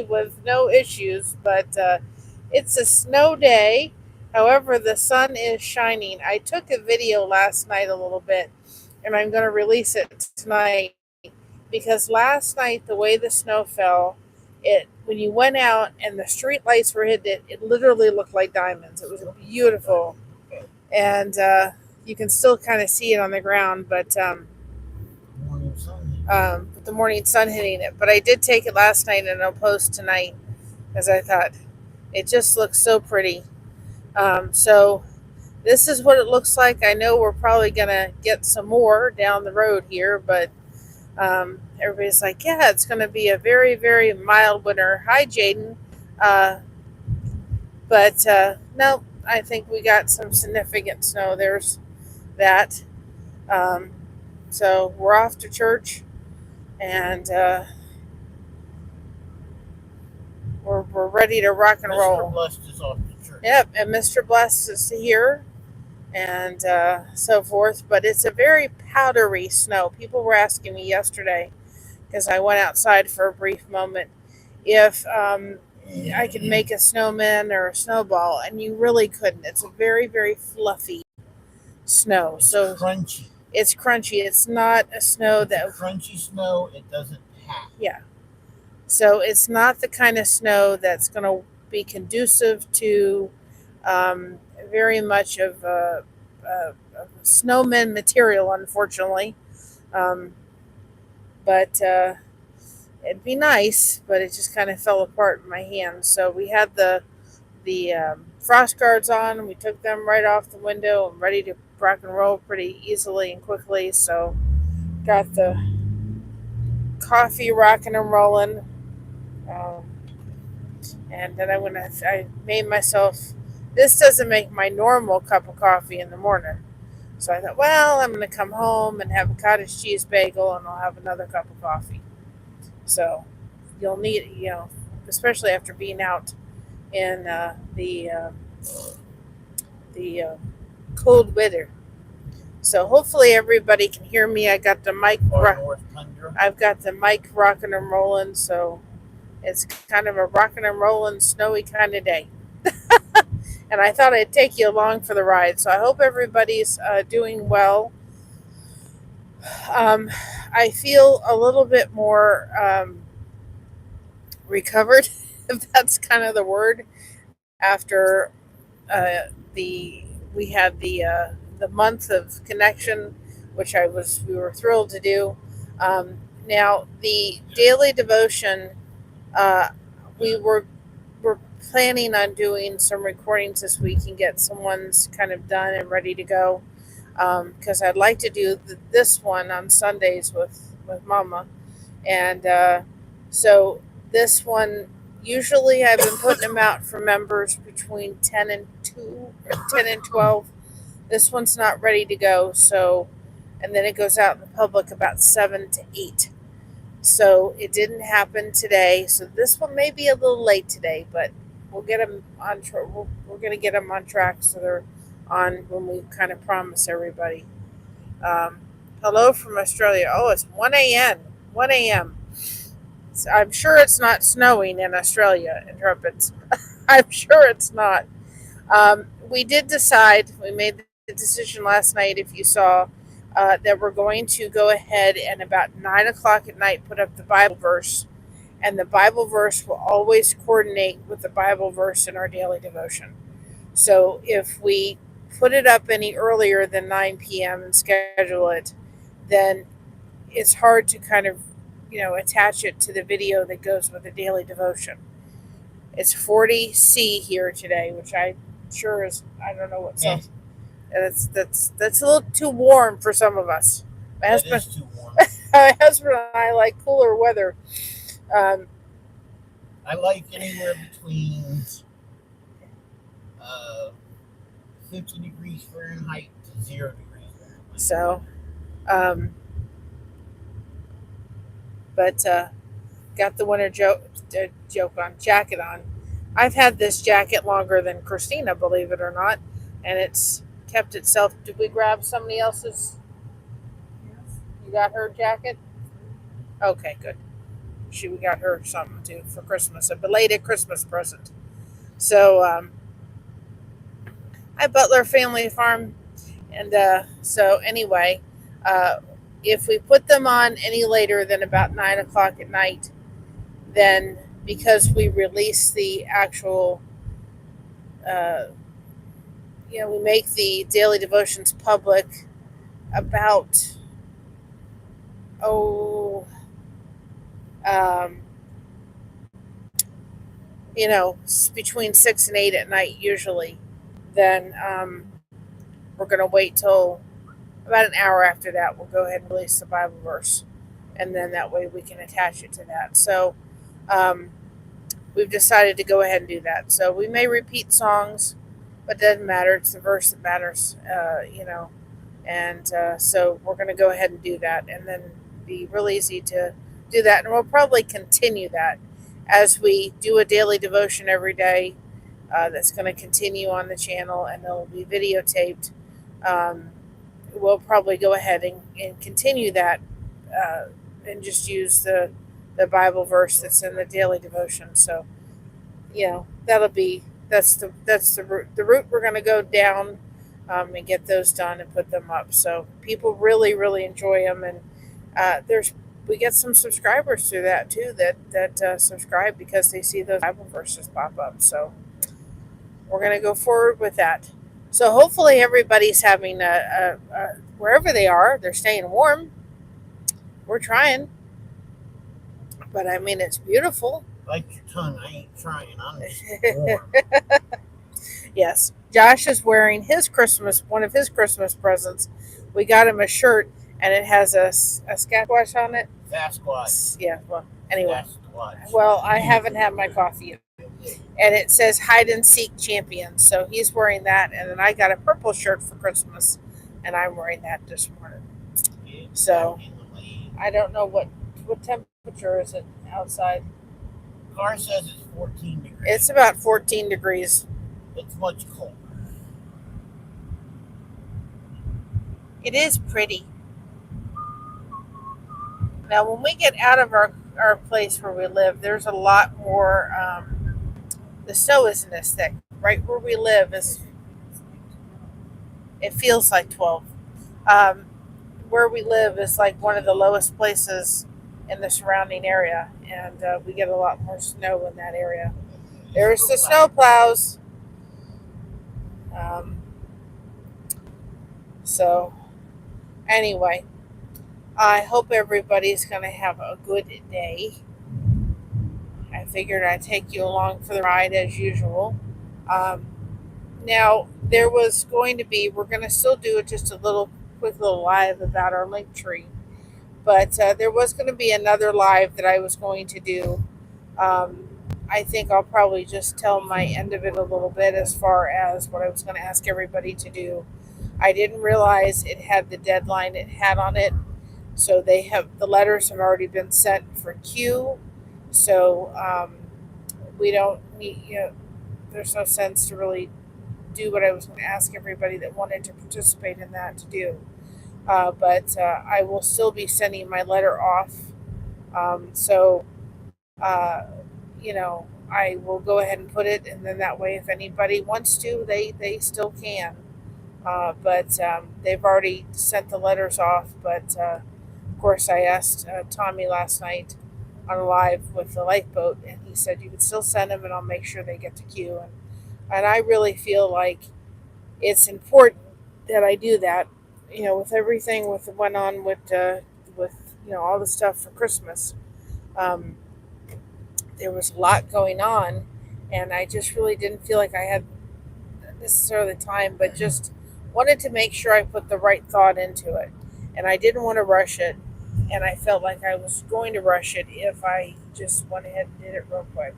with no issues, but it's a snow day. However, the sun is shining. I took a video last night a little bit, and I'm going to release it tonight because last night, the way the snow fell, it when you went out and the street lights were hitting it, it literally looked like diamonds. It was beautiful, and you can still kind of see it on the ground, but with the morning sun hitting it. But I did take it last night, and I'll post tonight because I thought it just looks so pretty. So this is what it looks like. I know we're probably gonna get some more down the road here, but everybody's like, yeah, it's gonna be a very, very mild winter. Hi, Jaden. Uh, but no, I think we got some significant snow. There's that. Um, so we're off to church, and we're ready to rock and roll. Mr. Blessed is off to church. Yep, and Mr. Bless is here, and so forth. But it's a very powdery snow. People were asking me yesterday because I went outside for a brief moment if I could make a snowman or a snowball, and you really couldn't. It's a very, very fluffy snow. It's So crunchy. it's crunchy. It's not a snow It's a that, crunchy snow. It doesn't pack. yeah. So it's not the kind of snow that's going to be conducive to um, very much of a snowman material, unfortunately. Um, but it'd be nice, but it just kind of fell apart in my hands. So we had the frost guards on, and we took them right off the window and ready to rock and roll pretty easily and quickly. So got the coffee rocking and rolling. Um, and then I made myself. This doesn't make my normal cup of coffee in the morning. So I thought, well, I'm going to come home and have a cottage cheese bagel, and I'll have another cup of coffee. So you'll need, especially after being out in the cold weather. So hopefully everybody can hear me. I got the mic. North Tundra. I've got the mic rocking and rolling. So it's kind of a rocking and rolling, snowy kind of day. And I thought I'd take you along for the ride. So I hope everybody's doing well. Um, I feel a little bit more recovered, if that's kind of the word, after the we had the month of connection, which we were thrilled to do. Now the daily devotion, uh, we're planning on doing some recordings this week and get some ones kind of done and ready to go. Because I'd like to do this one on Sundays with Mama, and so this one usually I've been putting them out for members between 10 and 2 or 10 and 12. This one's not ready to go, so and then it goes out in the public about 7 to 8. So it didn't happen today. So this one may be a little late today, but we'll get them on. We're going to get them on track so they're on when we kind of promise everybody. Um, Hello from Australia. Oh, it's 1 a.m. 1 a.m. I'm sure it's not snowing in Australia in Trumpets. I'm sure it's not. We did decide, we made the decision last night, if you saw, that we're going to go ahead and about 9 o'clock at night put up the Bible verse. And the Bible verse will always coordinate with the Bible verse in our daily devotion. So if we put it up any earlier than 9 p.m. and schedule it, then it's hard to kind of, attach it to the video that goes with the daily devotion. It's 40 degrees here today, which I sure is, I don't know what Yeah, Celsius. That's a little too warm for some of us. My that husband, is too warm. my husband and I like cooler weather. Um, I like anywhere between uh, 50 degrees Fahrenheit to 0 degrees Fahrenheit. so, um, but got the winter joke on jacket on. I've had this jacket longer than Christina, believe it or not, and it's kept itself. Did we grab somebody else's? You got her jacket? Okay, good. we got her something too for Christmas, a belated Christmas present. So hi Butler Family Farm, and so anyway, uh, if we put them on any later than about 9 o'clock at night, then because we release the actual, uh, we make the daily devotions public about oh um, between 6 and 8 at night usually, then we're going to wait till about an hour after that. We'll go ahead and release the Bible verse, and then that way we can attach it to that. So um, we've decided to go ahead and do that. So we may repeat songs, but it doesn't matter. It's the verse that matters, And so we're going to go ahead and do that, and then be real easy to do that. And we'll probably continue that as we do a daily devotion every day. That's going to continue on the channel, and it'll be videotaped. Um, we'll probably go ahead and continue that, uh, and just use the Bible verse that's in the daily devotion. So that's the route we're going to go down, and get those done and put them up. So people really really enjoy them, and there's we get some subscribers through that too that subscribe because they see those Bible verses pop up. So we're going to go forward with that. So hopefully everybody's having wherever they are, they're staying warm. We're trying, but I mean it's beautiful. Like your tongue, I ain't trying. I'm just warm. Yes, Josh is wearing one of his Christmas presents. We got him a shirt, and it has a Sasquatch on it. Sasquatch. Yeah. Well, anyway. Sasquatch. Well, I haven't had my coffee yet. And it says hide and seek champion. So he's wearing that, and then I got a purple shirt for Christmas, and I'm wearing that this morning. So I don't know what temperature is it outside. Car says it's 14 degrees. It's about 14 degrees. It's much colder. It is pretty. Now, when we get out of our place where we live, there's a lot more. The snow isn't as thick. Right where we live it feels like 12. Where we live is like one of the lowest places in the surrounding area, and we get a lot more snow in that area. There's the snow plows. So anyway, I hope everybody's going to have a good day. I figured I'd take you along for the ride as usual. Now, there was going to be, we're going to still do just a quick little live about our link tree, but there was going to be another live that I was going to do. I think I'll probably just tell my end of it a little bit as far as what I was going to ask everybody to do. I didn't realize it had the deadline it had on it. So the letters have already been sent for Q. So we don't need, there's no sense to really do what I was going to ask everybody that wanted to participate in that to do. But I will still be sending my letter off. I will go ahead and put it, and then that way if anybody wants to, they still can. But they've already sent the letters off. But of course, I asked Tommy last night on a live with the lifeboat, and he said you could still send them, and I'll make sure they get to Q. And I really feel like it's important that I do that. With everything with what went on with all the stuff for Christmas. There was a lot going on, and I just really didn't feel like I had necessarily time, but just wanted to make sure I put the right thought into it. And I didn't want to rush it, and I felt like I was going to rush it if I just went ahead and did it real quick.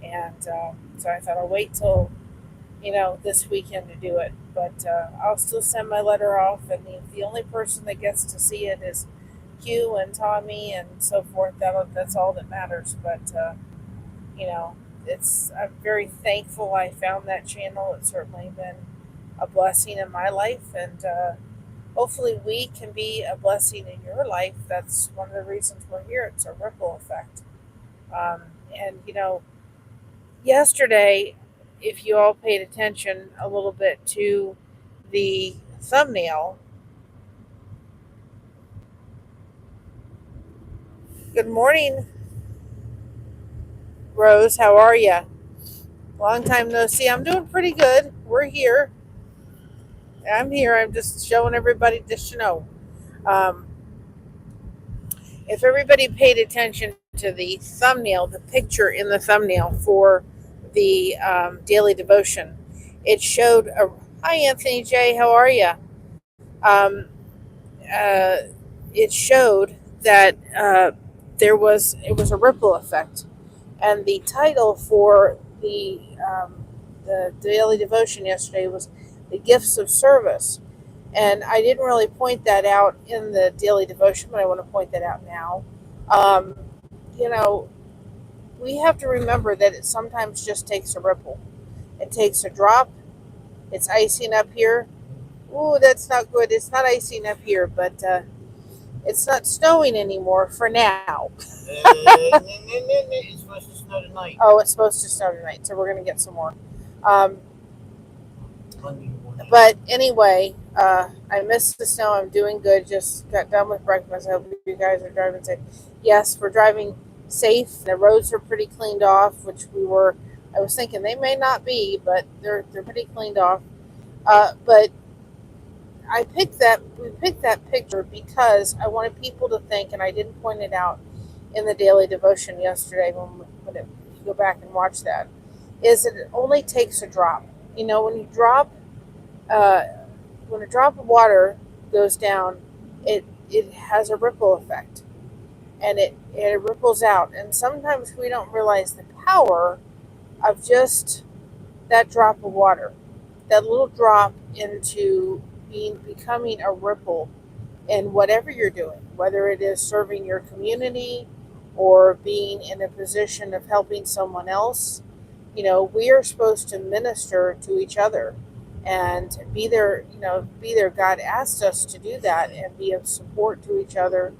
And so I thought I'll wait till this weekend to do it. But I'll still send my letter off, and the only person that gets to see it is Q and Tommy and so forth. That's all that matters. But I'm very thankful I found that channel. It's certainly been a blessing in my life, and hopefully we can be a blessing in your life. That's one of the reasons we're here. It's a ripple effect. Um, and yesterday, if you all paid attention a little bit to the thumbnail, good morning, Rose. How are you? Long time no see. I'm doing pretty good. We're here. I'm here. I'm just showing everybody just to know. Um, if everybody paid attention to the thumbnail, the picture in the thumbnail for the daily devotion, it showed a. Hi, Anthony J. How are you? Um, uh, it showed that it was a ripple effect, and the title for the daily devotion yesterday was the gifts of service. And I didn't really point that out in the daily devotion, but I want to point that out now. Um, you know, we have to remember that it sometimes just takes a ripple. It takes a drop. It's icing up here. Ooh, that's not good. It's not icing up here, but it's not snowing anymore for now. It's supposed to snow tonight. Oh, it's supposed to snow tonight, so we're going to get some more. Um, Monday morning. but anyway, I missed the snow. I'm doing good. Just got done with breakfast. I hope you guys are driving safe. Yes, we're driving safe. The roads are pretty cleaned off, which we were. I was thinking they may not be, but they're pretty cleaned off. But we picked that picture because I wanted people to think, and I didn't point it out in the daily devotion yesterday when if you go back and watch that, is that it only takes a drop. When you drop, uh, when a drop of water goes down, it has a ripple effect, and it ripples out. And sometimes we don't realize the power of just that drop of water, that little drop into becoming a ripple in whatever you're doing, whether it is serving your community or being in a position of helping someone else. We are supposed to minister to each other and be there. Be there. God asked us to do that and be of support to each other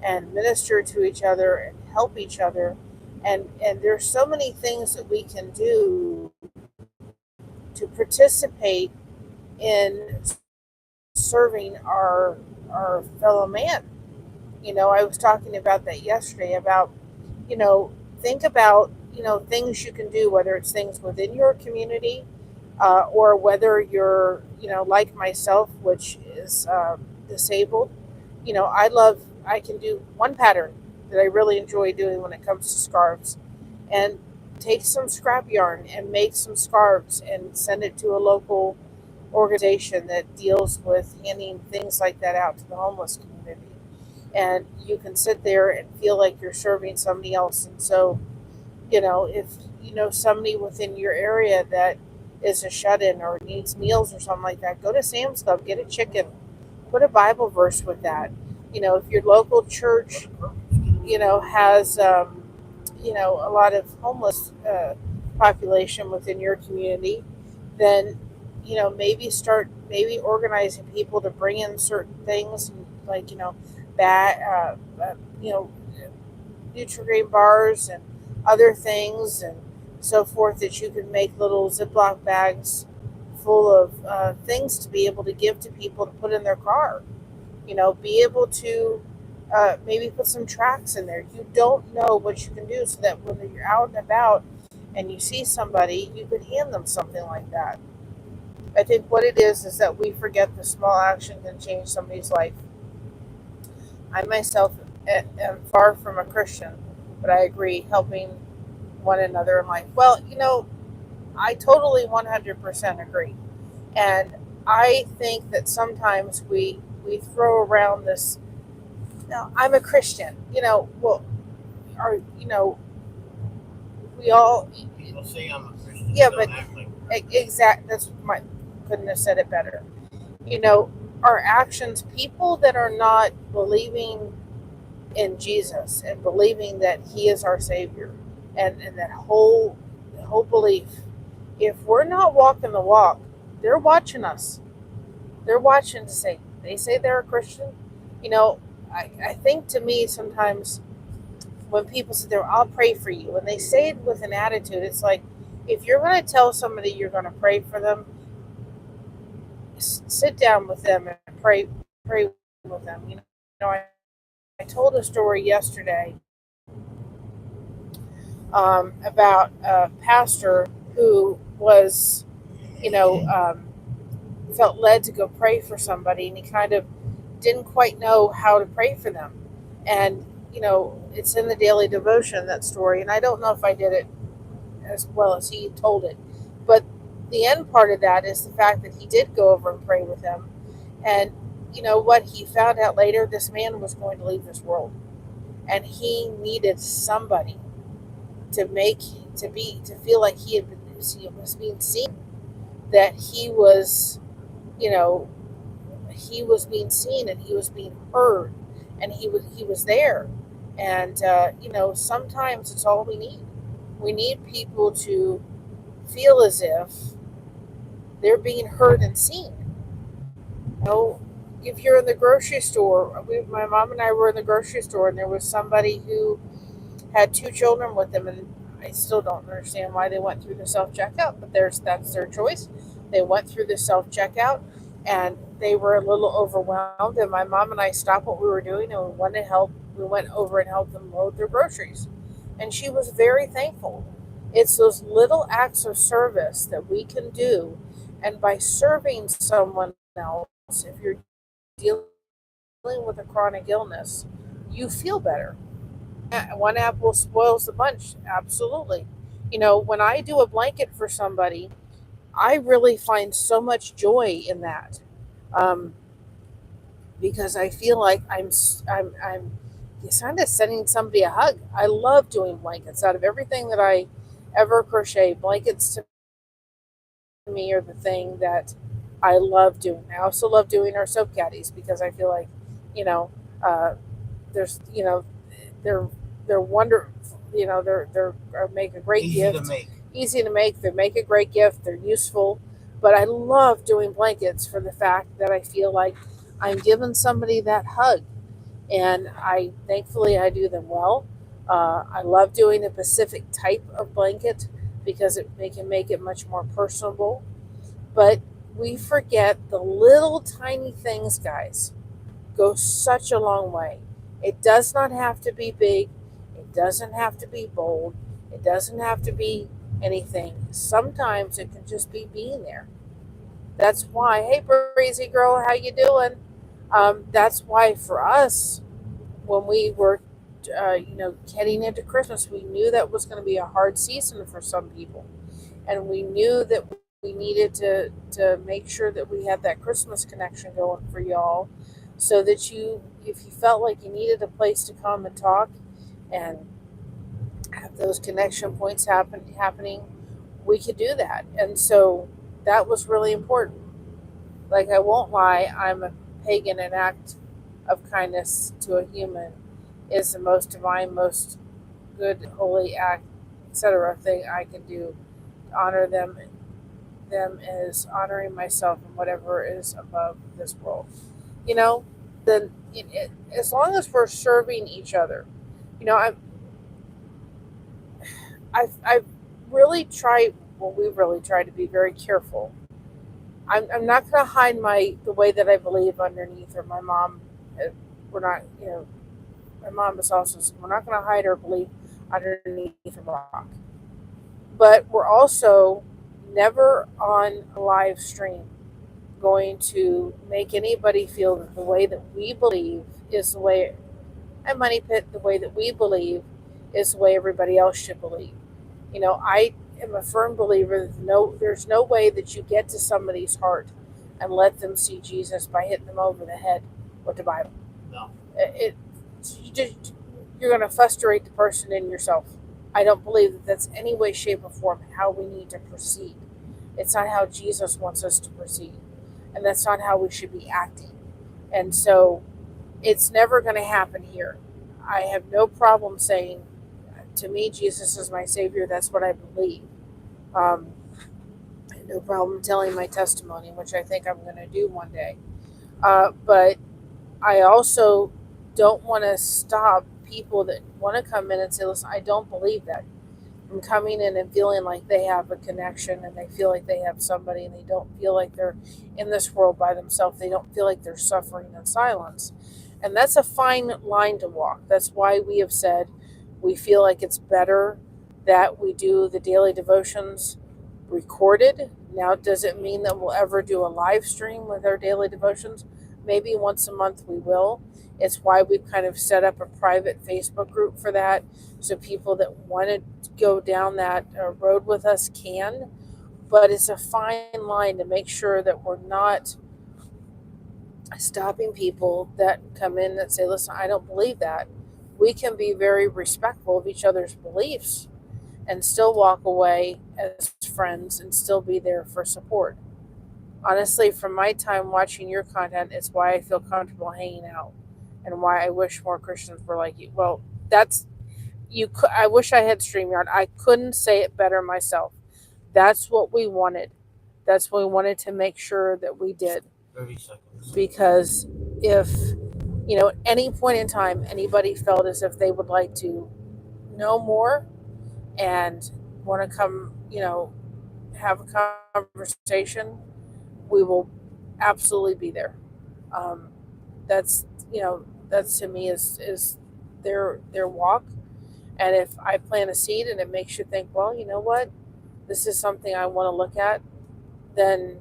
and minister to each other and help each other. And there's so many things that we can do to participate in serving our fellow man. I was talking about that yesterday about, think about, things you can do, whether it's things within your community, or whether you're, like myself, which is disabled. I can do one pattern that I really enjoy doing when it comes to scarves, and take some scrap yarn and make some scarves and send it to a local organization that deals with handing things like that out to the homeless community. And you can sit there and feel like you're serving somebody else. And so, if you know somebody within your area that is a shut-in or needs meals or something like that, go to Sam's Club, get a chicken, put a Bible verse with that. If your local church, has, a lot of homeless population within your community, then maybe organizing people to bring in certain things, like bag, Nutrigrain bars and other things and so forth, that you can make little Ziploc bags full of things to be able to give to people to put in their car. Be able to maybe put some tracks in there. You don't know what you can do, so that when you're out and about and you see somebody, you could hand them something like that. I think what it is that we forget the small action can change somebody's life. I myself am far from a Christian, but I agree, helping one another in life. Well, I totally 100% agree. And I think that sometimes we throw around this, I'm a Christian, well, or, we all, People say I'm a Christian. yeah, Don't but act like that's my, couldn't have said it better. Our actions, people that are not believing in Jesus and believing that He is our Savior, and that whole belief, if we're not walking the walk, they're watching us. They're watching to say, they say they're a Christian. I think, to me, sometimes when people sit there, I'll pray for you, and they say it with an attitude, it's like, if you're going to tell somebody you're going to pray for them, sit down with them and pray with them. I told a story yesterday about a pastor who was, you know, felt led to go pray for somebody, and he kind of didn't quite know how to pray for them. And, it's in the daily devotion, that story, and I don't know if I did it as well as he told it. But the end part of that is the fact that he did go over and pray with them. And you know what? He found out later this man was going to leave this world. And he needed somebody to to feel like he was being seen, that you know, he was being seen and he was being heard, and he was there. And sometimes it's all we need. We need people to feel as if they're being heard and seen. You know, if you're in the grocery store, my mom and I were in the grocery store, and there was somebody who had two children with them, and I still don't understand why they went through the self checkout, but that's their choice. They went through the self checkout, and they were a little overwhelmed. And my mom and I stopped what we were doing, and we wanted to help. We went over and helped them load their groceries, and she was very thankful. It's those little acts of service that we can do, and by serving someone else, if you're dealing with a chronic illness, you feel better. One apple spoils the bunch. Absolutely. When I do a blanket for somebody, I really find so much joy in that, um, because I feel like I'm kind of sending somebody a hug. I love doing blankets. Out of everything that I ever crochet, blankets to me are the thing that I love doing. I also love doing our soap caddies because I feel like, you know, uh, there's, they're they're wonderful. They're make a great Easy to gift. make. Easy to make. They make a great gift. They're useful. But I love doing blankets for the fact that I feel like I'm giving somebody that hug, and thankfully I do them well. I love doing a specific type of blanket because they can make it much more personable. But we forget the little tiny things, guys, go such a long way. It does not have to be big. It doesn't have to be bold. It doesn't have to be anything. Sometimes it can just be being there. That's why, hey, Breezy girl, how you doing? That's why for us, when we were, heading into Christmas, we knew that was going to be a hard season for some people, and we knew that we needed to make sure that we had that Christmas connection going for y'all, so that if you felt like you needed a place to come and talk and have those connection points happening, we could do that. And so that was really important. Like, I won't lie, I'm a pagan. An act of kindness to a human is the most divine, most good, holy act, etc. thing I can do. Honor them as honoring myself and whatever is above this world. You know, then as long as we're serving each other, you know, I've really tried. Well, we've really tried to be very careful. I'm not going to hide the way that I believe underneath. Or my mom, we're not. My mom is also. We're not going to hide our belief underneath a rock. But we're also never on a live stream going to make anybody feel that the way that we believe is the way, at Money Pit, the way that we believe is the way everybody else should believe. I am a firm believer that there's no way that you get to somebody's heart and let them see Jesus by hitting them over the head with the Bible. No. You're going to frustrate the person in yourself. I don't believe that that's any way, shape, or form how we need to proceed. It's not how Jesus wants us to proceed. And that's not how we should be acting. And so it's never going to happen here. I have no problem saying, to me, Jesus is my Savior. That's what I believe. I have no problem telling my testimony, which I think I'm going to do one day. But I also don't want to stop people that want to come in and say, listen, I don't believe that. From coming in and feeling like they have a connection and they feel like they have somebody and they don't feel like they're in this world by themselves. They don't feel like they're suffering in silence. And that's a fine line to walk. That's why we have said we feel like it's better that we do the daily devotions recorded. Now, does it mean that we'll ever do a live stream with our daily devotions? Maybe once a month we will. It's why we've kind of set up a private Facebook group for that, so people that want to go down that road with us can. But it's a fine line to make sure that we're not stopping people that come in that say, listen, I don't believe that. We can be very respectful of each other's beliefs and still walk away as friends and still be there for support. Honestly, from my time watching your content, it's why I feel comfortable hanging out and why I wish more Christians were like you. Well, that's you. I wish I had StreamYard. I couldn't say it better myself. That's what we wanted. That's what we wanted to make sure that we did. 30 seconds. Because if, at any point in time, anybody felt as if they would like to know more and want to come, have a conversation, we will absolutely be there. That's, that's to me is their walk. And if I plant a seed and it makes you think, well, you know what, this is something I want to look at, then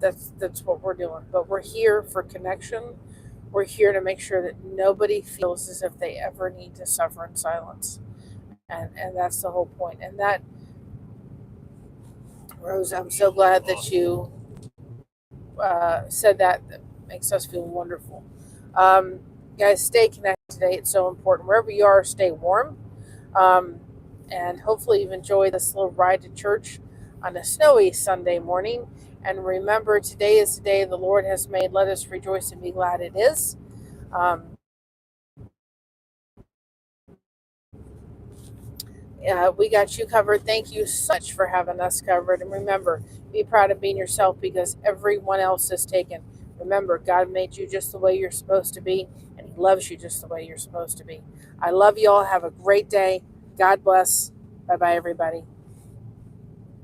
that's what we're doing. But we're here for connection. We're here to make sure that nobody feels as if they ever need to suffer in silence. And that's the whole point. And that, Rose, I'm so glad that you said that. That makes us feel wonderful. Guys, stay connected today. It's so important. Wherever you are, stay warm. Um, and hopefully you've enjoyed this little ride to church on a snowy Sunday morning. And remember, today is the day the Lord has made. Let us rejoice and be glad it is. We got you covered. Thank you so much for having us covered. And remember, be proud of being yourself because everyone else is taken. Remember, God made you just the way you're supposed to be, and He loves you just the way you're supposed to be. I love you all. Have a great day. God bless. Bye-bye, everybody.